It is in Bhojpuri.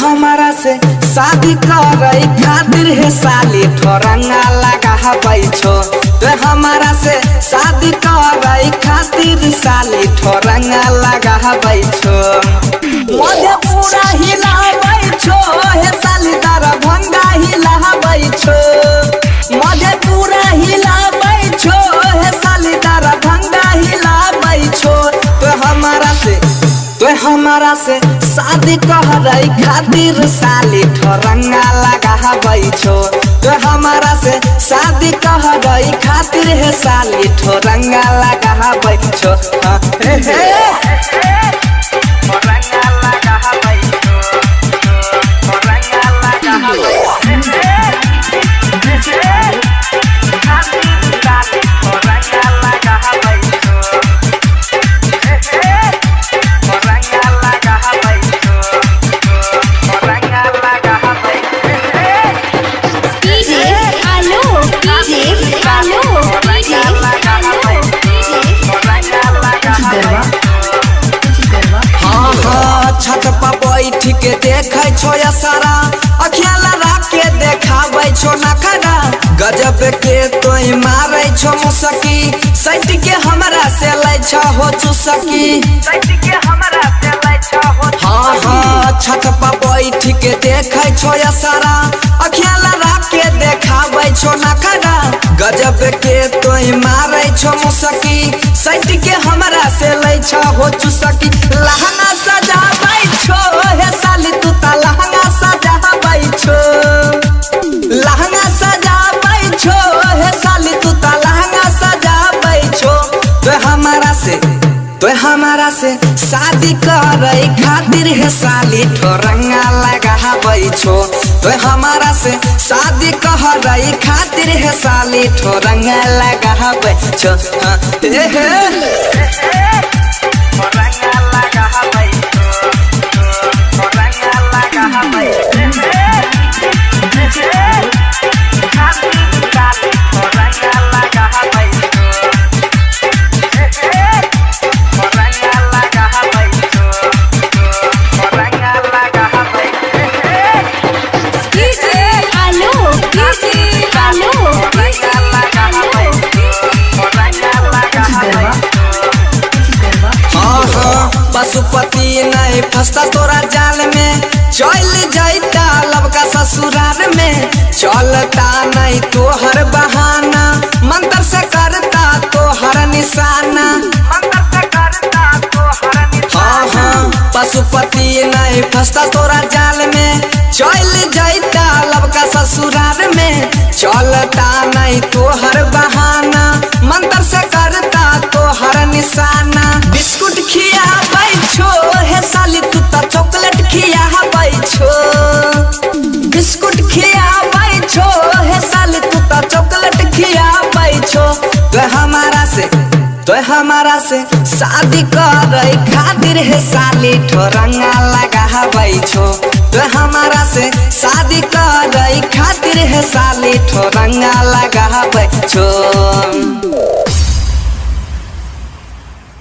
हमारा से शादी करे खातिर है साली ठोरंगा लगा बैठो। तो हमारा से शादी करे खातिर साली ठोरंगा लगा बैठो। मध्य पूरा हिला बैठो हे साली दरभंगा हिला बैठो। मध्य पूरा हिला बैठो हे साली दरभंगा हिला बैठो। तो हमारा से शादी करे खातिर साली ठोरंगा लगा बैठो। तो हमारा से शादी करे खातिर है साली ठोरंगा लगा बैठो। हे हे ठोरंगा लगा बैठो, ठोरंगा लगा बैठो। छत पर बैठ के देखे छो सारा अखियाला रख के देखाबै छो नखरा। गजब के तोय मारै छो मुसकी सट के हमरा से लै छ हो चुसकी। सट के हमरा से लै छ हो। हाँ हाँ छत पर बैठ के देखे छो सारा अखियाला रख के देखाबै छो नखरा। गजब के तोय मारै छो मुसकी सट के हमरा से लै छ हो चुसकी। लहंगा सजा बैठो हे साली तू ता लहंगा सजा बैठो। लहंगा सजा बैठो हे साली तू ता लहंगा सजा बैठो। तो हमारा से शादी करे खातिर है साली ठोरंगा लगा बैठो। तो हमारा से शादी करे खातिर है साली ठोरंगा लगा बैठो। हाँ हे हे ठोरंगा लगा बैठो, ठोरंगा लगा बैठो। पशुपति नहीं फंसता तोरा जाल में चल जाता लबका ससुराल में। चलता नहीं तोहर बहाना मंत्र से करता तोहर निशाना। हाँ हाँ पशुपति नहीं फंसता तोरा जाल में चल जाता लबका ससुराल में। चलता नहीं तोहर बहाना मंत्र से करता तोहर निशाना। बिस्कुट खिया बैठो हे साली तू ता चॉकलेट खिया बैठो। बिस्कुट खिया बैठो हे साली तू ता चॉकलेट खिया बैठो। तो हमारा से शादी करे खातिर है साली ठोरंगा लगा बैठो। तो हमारा से शादी करे खातिर है साली ठोरंगा लगा बैठो।